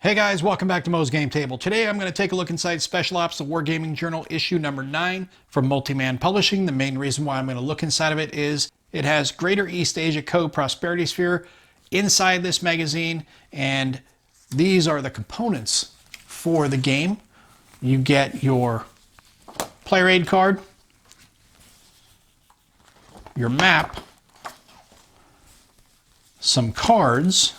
Hey guys, welcome back to Mo's Game Table. Today I'm going to take a look inside Special Ops, the Wargaming Journal, issue number 9 from Multiman Publishing. The main reason why I'm going to look inside of it is it has Greater East Asia Co-Prosperity Sphere inside this magazine, and these are the components for the game. You get your player aid card, your map, some cards,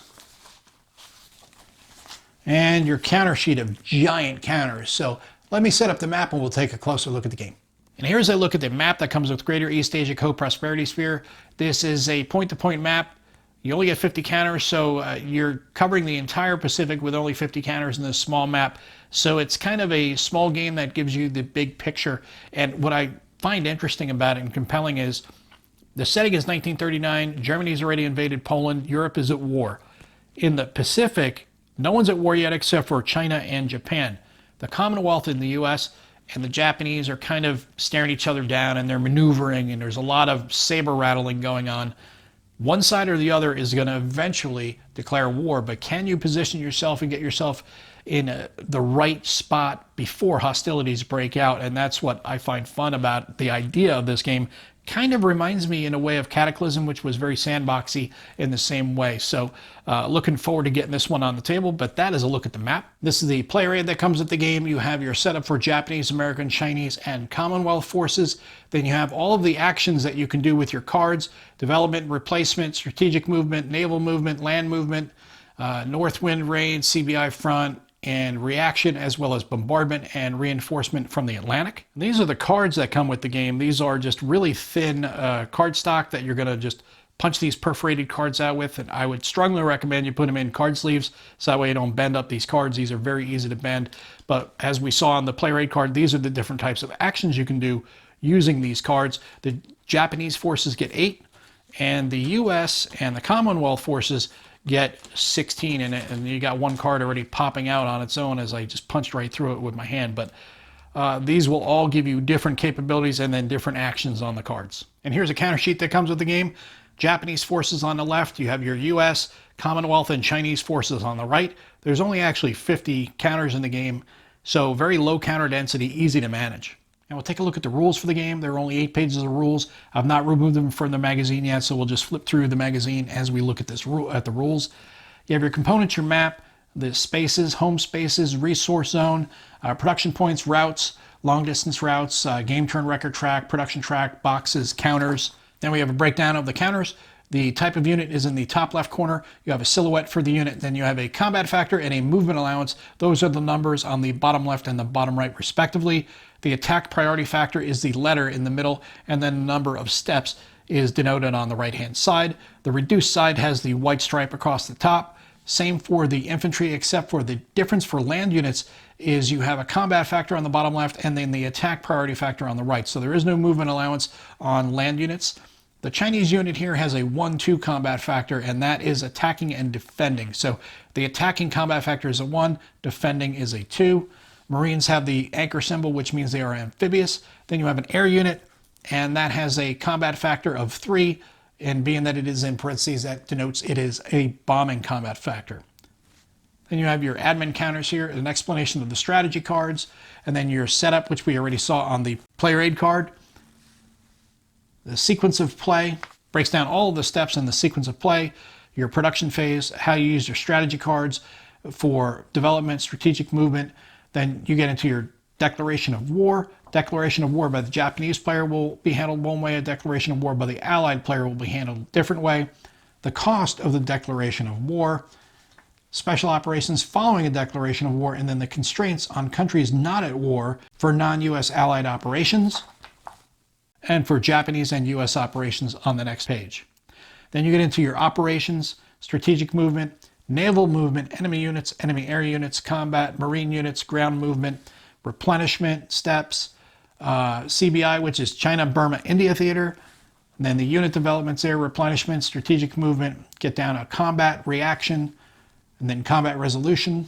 and your counter sheet of giant counters. So let me set up the map and we'll take a closer look at the game. And here's a look at the map that comes with Greater East Asia Co-Prosperity Sphere. This is a point-to-point map. You only get 50 counters, so you're covering the entire Pacific with only 50 counters in this small map. So it's kind of a small game that gives you the big picture. And what I find interesting about it and compelling is the setting is 1939. Germany's already invaded Poland. Europe is at war. In the Pacific, no one's at war yet except for China and Japan. The Commonwealth and the US and the Japanese are kind of staring each other down, and they're maneuvering, and there's a lot of saber rattling going on. One side or the other is going to eventually declare war, but can you position yourself and get yourself in the right spot before hostilities break out? And that's what I find fun about the idea of this game. Kind of reminds me in a way of Cataclysm, which was very sandboxy in the same way. So looking forward to getting this one on the table, but that is a look at the map. This is the player aid that comes with the game. You have your setup for Japanese, American, Chinese, and Commonwealth forces. Then you have all of the actions that you can do with your cards: development, replacement, strategic movement, naval movement, land movement, north wind raid, CBI front, and reaction, as well as bombardment and reinforcement from the Atlantic. And these are the cards that come with the game. These are just really thin card stock that you're going to just punch these perforated cards out with, and I would strongly recommend you put them in card sleeves so that way you don't bend up these cards. These are very easy to bend, but as we saw on the player aid card, these are the different types of actions you can do using these cards. The Japanese forces get 8, and the US and the Commonwealth forces get 16 in it, and you got one card already popping out on its own as I just punched right through it with my hand. But these will all give you different capabilities and then different actions on the cards. And here's a counter sheet that comes with the game. Japanese forces on the left, you have your US, Commonwealth, and Chinese forces on the right. There's only actually 50 counters in the game, so very low counter density, easy to manage. And we'll take a look at the rules for the game. There are only 8 pages of rules. I've not removed them from the magazine yet, so we'll just flip through the magazine as we look at the rules. You have your components, your map, the spaces, home spaces, resource zone, production points, routes, long distance routes, game turn record track, production track, boxes, counters. Then we have a breakdown of the counters. The type of unit is in the top left corner. You have a silhouette for the unit. Then you have a combat factor and a movement allowance. Those are the numbers on the bottom left and the bottom right respectively. The attack priority factor is the letter in the middle, and then the number of steps is denoted on the right hand side. The reduced side has the white stripe across the top. Same for the infantry, except for the difference for land units is you have a combat factor on the bottom left and then the attack priority factor on the right. So there is no movement allowance on land units. The Chinese unit here has a 1-2 combat factor, and that is attacking and defending. So the attacking combat factor is a 1, defending is a 2. Marines have the anchor symbol, which means they are amphibious. Then you have an air unit, and that has a combat factor of 3, and being that it is in parentheses, that denotes it is a bombing combat factor. Then you have your admin counters here, an explanation of the strategy cards, and then your setup, which we already saw on the player aid card. The sequence of play breaks down all of the steps in the sequence of play, your production phase, how you use your strategy cards for development, strategic movement. Then you get into your declaration of war. Declaration of war by the Japanese player will be handled one way. A declaration of war by the Allied player will be handled a different way. The cost of the declaration of war, special operations following a declaration of war, and then the constraints on countries not at war for non-US Allied operations, and for Japanese and US operations on the next page. Then you get into your operations, strategic movement, naval movement, enemy units, enemy air units, combat, marine units, ground movement, replenishment, steps, CBI, which is China, Burma, India theater. And then the unit developments there, replenishment, strategic movement, get down to combat, reaction, and then combat resolution,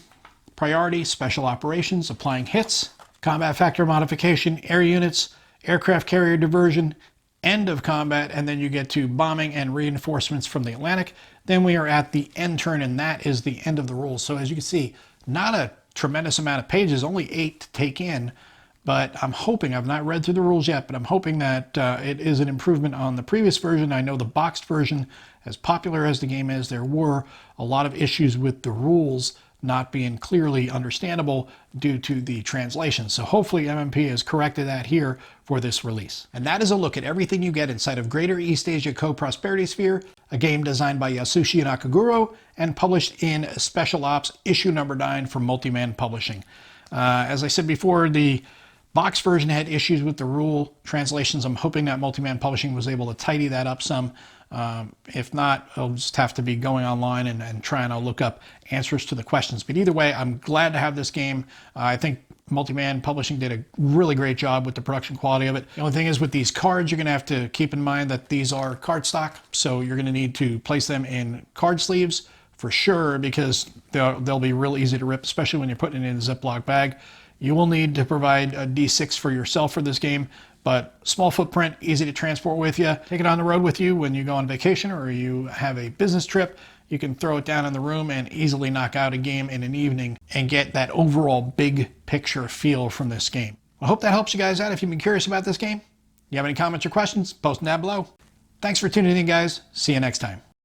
priority, special operations, applying hits, combat factor modification, air units, aircraft carrier diversion, end of combat, and then you get to bombing and reinforcements from the Atlantic. Then we are at the end turn, and that is the end of the rules. So as you can see, Not a tremendous amount of pages, only 8 to take in, but I'm hoping, I've not read through the rules yet, but I'm hoping that it is an improvement on the previous version. I know the boxed version, as popular as the game is, there were a lot of issues with the rules not being clearly understandable due to the translation. So hopefully MMP has corrected that here for this release. And that is a look at everything you get inside of Greater East Asia Co-Prosperity Sphere, a game designed by Yasushi Nakaguro and published in Special Ops issue number 9 from Multiman Publishing. As I said before, the box version had issues with the rule translations. I'm hoping that Multiman Publishing was able to tidy that up some. If not, I'll just have to be going online and trying to look up answers to the questions. But either way, I'm glad to have this game. I think Multiman Publishing did a really great job with the production quality of it. The only thing is with these cards, you're going to have to keep in mind that these are cardstock. So you're going to need to place them in card sleeves for sure, because they'll be real easy to rip, especially when you're putting it in a Ziploc bag. You will need to provide a D6 for yourself for this game, but small footprint, easy to transport with you. Take it on the road with you when you go on vacation or you have a business trip. You can throw it down in the room and easily knock out a game in an evening and get that overall big picture feel from this game. I hope that helps you guys out if you've been curious about this game. You have any comments or questions, post them down below. Thanks for tuning in, guys. See you next time.